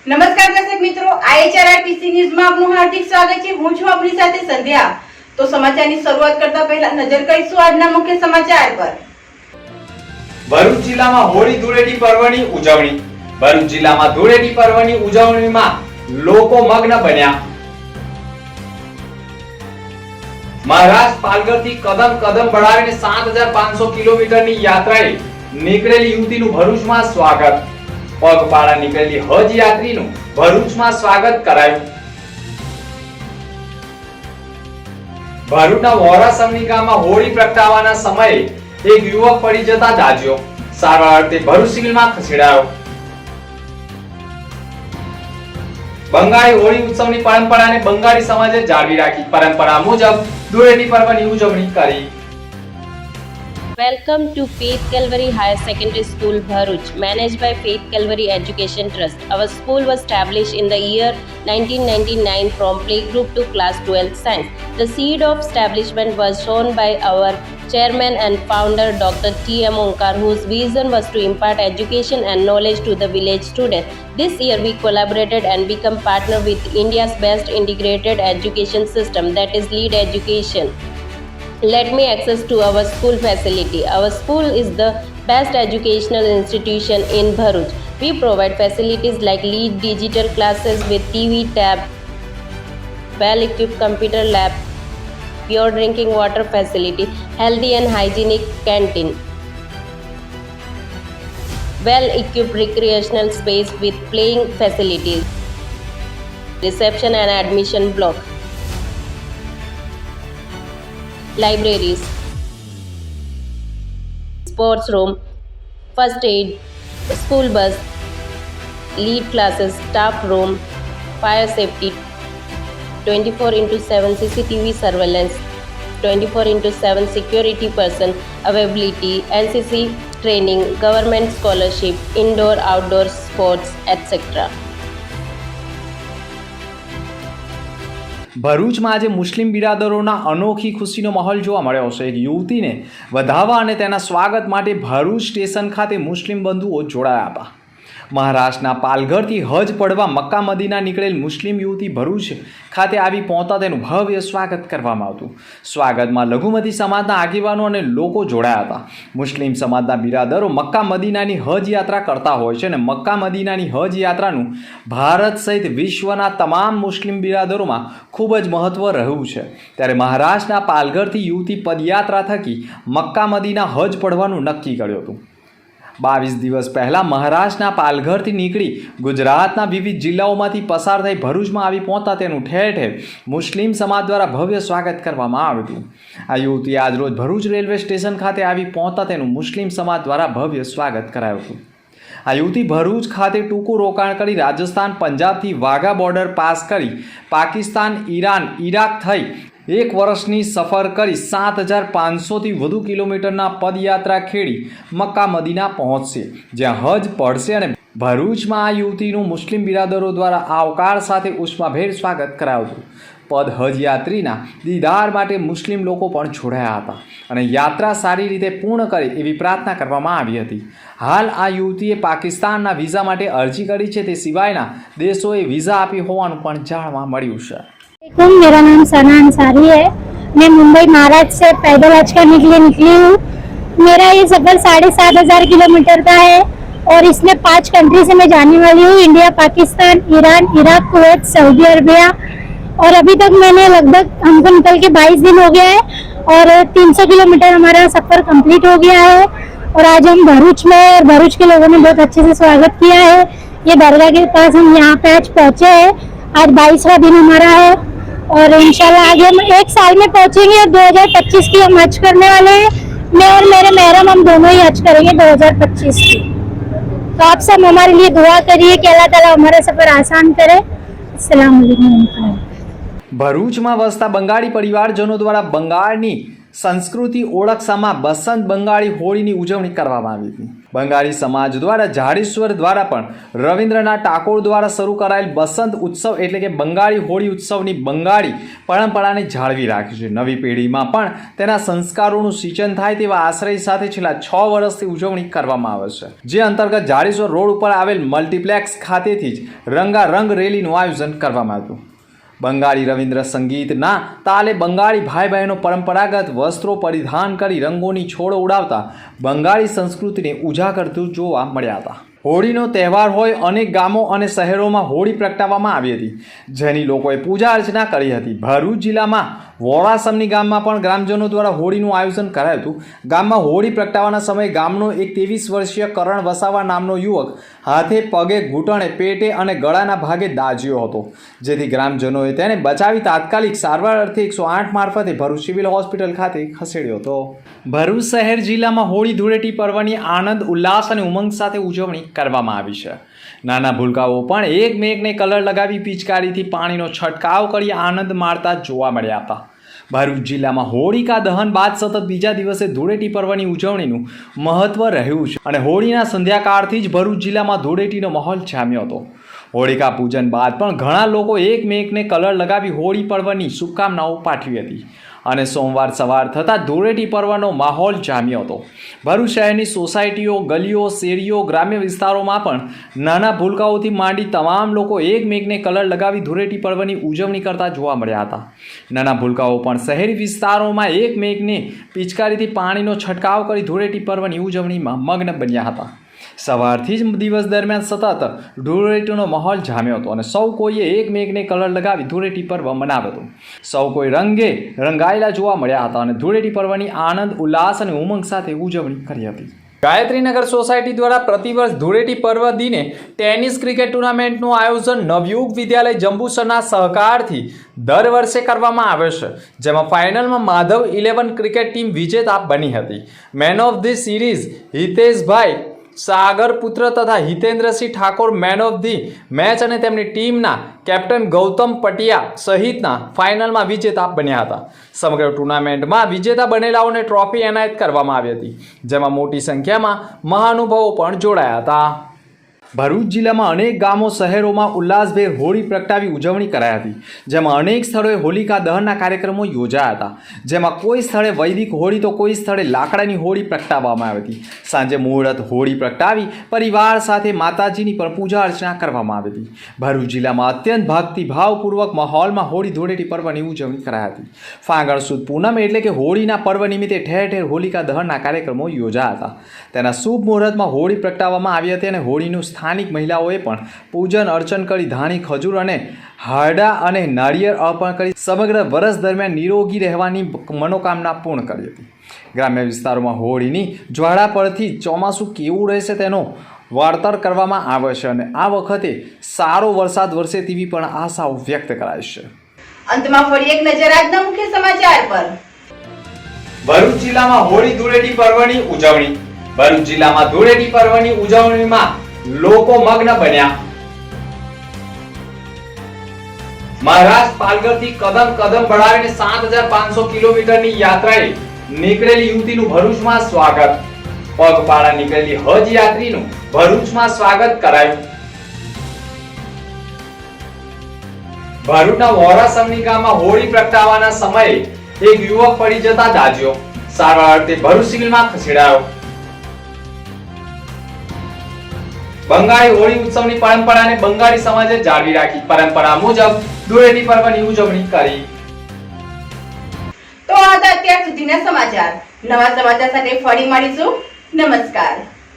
નમસ્કાર દર્શક મિત્રો, IHRRTC ન્યૂઝમાં આપનું હાર્દિક સ્વાગત છે। હું છું આપની સાથે સંધ્યા। તો સમાચારની શરૂઆત કરતા પહેલા નજર કરીશું આજના મુખ્ય સમાચાર પર। ભરૂચ જિલ્લામાં હોળી ધૂળેટી પર્વની ઉજવણી। ભરૂચ જિલ્લામાં ધૂળેટી પર્વની ઉજવણીમાં લોકો મગ્ન બન્યા। મહારાષ્ટ્ર પાલઘરથી કદમ કદમ बढ़ાવીને 7500 કિલોમીટરની યાત્રાએ નીકળેલી યુવતીનું ભરૂચમાં સ્વાગત। પગપાળા નીકળેલી હજ યાત્રીનું ભરૂચમાં સ્વાગત કરાયું। ભરૂચના વોરાસમની ગામમાં હોળી પ્રગટાવવાના સમયે એક યુવક પડી જતા દાઝ્યો। સારવાર અર્થે ભરૂચ સિવિલમાં ખસેડાયો। બંગાળી હોળી ઉત્સવની પરંપરાને બંગાળી સમાજે જાળવી રાખી। પરંપરા મુજબ ધૂળેટી પર્વની ઉજવણી કરી। Welcome to Faith Calvary Higher Secondary School, Bharuch, managed by Faith Calvary Education Trust. Our school was established in the year 1999 from playgroup to class 12 science. The seed of establishment was shown by our chairman and founder Dr. T.M. Onkar, whose vision was to impart education and knowledge to the village students. This year we collaborated and become partner with India's best integrated education system, that is Lead Education. Let me access to our school facility. Our school is the best educational institution in Bharuch. We provide facilities like Lead digital classes with TV, tab, well-equipped computer lab, pure drinking water facility, healthy and hygienic canteen, well-equipped recreational space with playing facilities, reception and admission block, libraries, sports room, first aid, school bus, lead classes, staff room, fire safety, 24/7 CCTV surveillance, 24/7 security person availability, NCC training, government scholarship, indoor outdoor sports, etc. ભરૂચમાં આજે મુસ્લિમ બિરાદરોના અનોખી ખુશીનો માહોલ જોવા મળ્યો છે। એક યુવતીને વધાવવા અને તેના સ્વાગત માટે ભરૂચ સ્ટેશન ખાતે મુસ્લિમ બંધુઓ જોડાયા હતા। મહારાષ્ટ્રના પાલઘરથી હજ પડવા મક્કા મદીના નીકળેલ મુસ્લિમ યુવતી ભરૂચ ખાતે આવી પહોંચતા તેનું ભવ્ય સ્વાગત કરવામાં આવતું। સ્વાગતમાં લઘુમતી સમાજના આગેવાનો અને લોકો જોડાયા હતા। મુસ્લિમ સમાજના બિરાદરો મક્કા મદીનાની હજ યાત્રા કરતા હોય છે અને મક્કા મદીનાની હજ યાત્રાનું ભારત સહિત વિશ્વના તમામ મુસ્લિમ બિરાદરોમાં ખૂબ જ મહત્વ રહ્યું છે। ત્યારે મહારાષ્ટ્રના પાલઘરથી યુવતી પદયાત્રા થકી મક્કા મદીના હજ પડવાનું નક્કી કર્યું હતું। 22 દિવસ પહેલાં મહારાષ્ટ્રના પાલઘરથી નીકળી ગુજરાતના વિવિધ જિલ્લાઓમાંથી પસાર થઈ ભરૂચમાં આવી પહોંચતા તેનું ઠેર ઠેર મુસ્લિમ સમાજ દ્વારા ભવ્ય સ્વાગત કરવામાં આવ્યું હતું। આ યુવતી આજરોજ ભરૂચ રેલવે સ્ટેશન ખાતે આવી પહોંચતા તેનું મુસ્લિમ સમાજ દ્વારા ભવ્ય સ્વાગત કરાયું હતું। આ યુવતી ભરૂચ ખાતે ટૂંકું રોકાણ કરી રાજસ્થાન પંજાબથી વાઘા બોર્ડર પાસ કરી પાકિસ્તાન ઈરાન ઈરાક થઈ એક વર્ષની સફર કરી 7500થી વધુ કિલોમીટરના પદયાત્રા ખેડી મક્કા મદીના પહોંચશે, જ્યાં હજ પડશે અને ભરૂચમાં આ યુવતીનું મુસ્લિમ બિરાદરો દ્વારા આવકાર સાથે ઉષ્માભેર સ્વાગત કરાયું હતું। પદ હજ યાત્રીના દીદાર માટે મુસ્લિમ લોકો પણ જોડાયા હતા અને યાત્રા સારી રીતે પૂર્ણ કરે એવી પ્રાર્થના કરવામાં આવી હતી। હાલ આ યુવતીએ પાકિસ્તાનના વિઝા માટે અરજી કરી છે, તે સિવાયના દેશોએ વિઝા આપી હોવાનું પણ જાણવા મળ્યું છે। मेरा नाम सना अंसारी है। मैं मुंबई महाराष्ट्र से पैदल हज करने के लिए निकली हूँ। मेरा ये सफर 7500 किलोमीटर का है और इसमें 5 कंट्री से मैं जाने वाली हूँ, India, Pakistan, Iran, Iraq, Kuwait, Saudi Arabia. और अभी तक मैंने लगभग हमको निकल के 22 दिन हो गया है और 300 किलोमीटर हमारा सफर कंप्लीट हो गया है। और आज हम भरूच में और भरूच के लोगों ने बहुत अच्छे से स्वागत किया है। ये दरगाह के पास हम यहाँ पे आज पहुँचे हैं। आज 22वां दिन हमारा है और इंशाल्लाह आगे हम 1 साल में पहुंचेंगे और 2025 की हम हज करने वाले हैं। मैं और मेरे महरम हम दोनों ही हज करेंगे 2025 की। तो आप सब हमारे लिए दुआ करिए कि अल्लाह ताला हमारा सफर आसान करे। अस्सलाम वालेकुम। ભરૂચમાં વસતા બંગાળી પરિવારજનો દ્વારા બંગાળની સંસ્કૃતિ ઓળખસામાં બસંત બંગાળી હોળીની ઉજવણી કરવામાં આવી હતી. બંગાળી સમાજ દ્વારા જાડેશ્વર દ્વારા પણ રવિન્દ્રનાથ ટાગોર દ્વારા શરૂ કરાયેલ બસંત ઉત્સવ એટલે કે બંગાળી હોળી ઉત્સવની બંગાળી પરંપરાને જાળવી રાખી છે. નવી પેઢીમાં પણ તેના સંસ્કારોનું સિંચન થાય તેવા આશ્રય સાથે છેલ્લા 6 વર્ષથી ઉજવણી કરવામાં આવે છે, જે અંતર્ગત જાડેશ્વર રોડ ઉપર આવેલ મલ્ટીપ્લેક્સ ખાતેથી જ રંગારંગ રેલીનું આયોજન કરવામાં આવ્યું. બંગાળી રવિન્દ્ર સંગીતના તાલે બંગાળી ભાઈ બહેનો પરંપરાગત વસ્ત્રો પરિધાન કરી રંગોની છોડ ઉડાવતા બંગાળી સંસ્કૃતિને ઉજાગર જોવા મળ્યા હતા. હોળીનો તહેવાર હોય અનેક ગામો અને શહેરોમાં હોળી પ્રગટાવવામાં આવી હતી, જેની લોકોએ પૂજા અર્ચના કરી હતી. ભરૂચ જિલ્લામાં વોરાસમની ગામમાં પણ ગ્રામજનો દ્વારા હોળીનું આયોજન કરાયું હતું. ગામમાં હોળી પ્રગટાવવાના સમયે ગામનો એક 23 વર્ષીય કરણ વસાવા નામનો યુવક હાથે, પગે, ઘૂંટણે, પેટે અને ગળાના ભાગે દાઝ્યો હતો, જેથી ગ્રામજનોએ તેને બચાવી તાત્કાલિક સારવાર અર્થે 108 મારફતે ભરૂચ સિવિલ હોસ્પિટલ ખાતે ખસેડ્યો હતો. ભરૂચ શહેર જિલ્લામાં હોળી ધૂળેટી પર્વની આનંદ, ઉલ્લાસ અને ઉમંગ સાથે ઉજવણી કરવામાં આવી છે. નાના ભૂલકાઓ પણ એકમેકને કલર લગાવી પિચકારીથી પાણીનો છંટકાવ કરી આનંદ માણતા જોવા મળ્યા હતા. ભરૂચ જિલ્લામાં હોળિકા દહન બાદ સતત બીજા દિવસે ધૂળેટી પર્વની ઉજવણીનું મહત્વ રહ્યું છે અને હોળીના સંધ્યાકાળથી જ ભરૂચ જિલ્લામાં ધૂળેટીનો માહોલ જામ્યો હતો. હોળિકા પૂજન બાદ પણ ઘણા લોકો એકમેકને કલર લગાવી હોળી પર્વની શુભકામનાઓ પાઠવી હતી અને સોમવાર સવાર થતાં ધૂળેટી પર્વનો માહોલ જામ્યો હતો. ભરૂચ શહેરની સોસાયટીઓ, ગલીઓ, શેરીઓ, ગ્રામ્ય વિસ્તારોમાં પણ નાના ભૂલકાઓથી માંડી તમામ લોકો એકમેકને કલર લગાવી ધૂળેટી પર્વની ઉજવણી કરતા જોવા મળ્યા હતા. નાના ભૂલકાઓ પણ શહેરી વિસ્તારોમાં એકમેકને પિચકારીથી પાણીનો છંટકાવ કરી ધૂળેટી પર્વની ઉજવણીમાં મગ્ન બન્યા હતા. સવારથી જ દિવસ દરમિયાન સતત ધૂળેટીનો માહોલ જામ્યો હતો અને સૌ કોઈએ એકમેકને કલર લગાવી ધૂળેટી પર્વ મનાવ્યો હતો. સૌ કોઈ રંગે રંગાયેલા જોવા મળ્યા હતા અને ધૂળેટી પર્વની આનંદ, ઉલ્લાસ અને ઉમંગ સાથે ઉજવણી કરી હતી. ગાયત્રીનગર સોસાયટી દ્વારા પ્રતિવર્ષ ધૂળેટી પર્વ દિને ટેનિસ ક્રિકેટ ટુર્નામેન્ટનું આયોજન નવયુગ વિદ્યાલય જંબુસરના સહકારથી દર વર્ષે કરવામાં આવે છે, જેમાં ફાઇનલમાં માધવ 11 ક્રિકેટ ટીમ વિજેતા બની હતી. મેન ઓફ ધી સિરીઝ હિતેશભાઈ સાગરપુત્ર તથા હિતેન્દ્રસિંહ ઠાકોર મેન ઓફ ધી મેચ અને તેમની ટીમના કેપ્ટન ગૌતમ પટિયા સહિતના ફાઇનલમાં વિજેતા બન્યા હતા. સમગ્ર ટુર્નામેન્ટમાં વિજેતા બનેલાઓને ટ્રોફી એનાયત કરવામાં આવી હતી, જેમાં મોટી સંખ્યામાં મહાનુભાવો પણ જોડાયા હતા. ભરૂચ જિલ્લામાં અનેક ગામો, શહેરોમાં ઉલ્લાસભેર હોળી પ્રગટાવી ઉજવણી કરાઈ હતી, જેમાં અનેક સ્થળોએ હોલિકા દહનના કાર્યક્રમો યોજાયા હતા, જેમાં કોઈ સ્થળે વૈદિક હોળી તો કોઈ સ્થળે લાકડાની હોળી પ્રગટાવવામાં આવી હતી. સાંજે મુહૂર્ત હોળી પ્રગટાવી પરિવાર સાથે માતાજીની પણ પૂજા અર્ચના કરવામાં આવી હતી. ભરૂચ જિલ્લામાં અત્યંત ભક્તિભાવપૂર્વક માહોલમાં હોળી ધૂળેટી પર્વની ઉજવણી કરાઈ હતી. ફાગણ સુદ પૂનમ એટલે કે હોળીના પર્વ નિમિત્તે ઠેર ઠેર હોલિકા દહનના કાર્યક્રમો યોજાયા હતા. તેના શુભ મુહૂર્તમાં હોળી પ્રગટાવવામાં આવી હતી અને હોળીનું સ્થાનિક મહિલાઓએ પણ પૂજન અર્ચન કરી ધાણી, ખજૂર અને હારડા અને નાળિયેર અર્પણ કરી સમગ્ર વર્ષ દરમિયાન નિરોગી રહેવાની મનોકામના પૂર્ણ કરી હતી. ગ્રામ્ય વિસ્તારોમાં હોળીની જ્વાળા પરથી ચોમાસું કેવું રહેશે તેનો વાર્તાર કરવામાં આવે છે અને આ વખતે સારો વરસાદ વરસે તેવી પણ આશાઓ વ્યક્ત કરાય છે. અંતમાં ફરી એક નજર આજના મુખ્ય સમાચાર પર. ભરૂચ જિલ્લામાં હોળી ધૂળેટી પર્વની ઉજવણી. ભરૂચ જિલ્લામાં ધૂળેટી પર્વની ઉજવણીમાં લોકો મગ્ન બન્યા. મહારાષ્ટ્ર પાલઘરથી કદમ बढ़ાવીને 7500 કિલોમીટરની યાત્રાએ નીકળેલી યુવતીનું ભરૂચમાં સ્વાગત. પગપાળા નીકળેલી હજ યાત્રીનું ભરૂચમાં સ્વાગત કરાયું. ભરૂચના વોરાસમની ગામમાં હોળી પ્રગટાવવાના સમયે એક યુવક પડી જતા દાઝ્યો. સારવાર અર્થે ભરૂચ સિવિલમાં ખસેડાયો. બંગાળી હોળી ઉત્સવની પરંપરાને બંગાળી સમાજે જાળવી રાખી પરંપરા મુજબ ધૂળેટી પર્વની ઉજવણી કરી. તો આ હતા અત્યાર સુધીના સમાચાર. નવા સમાચાર સાથે ફરી મળીશું. નમસ્કાર.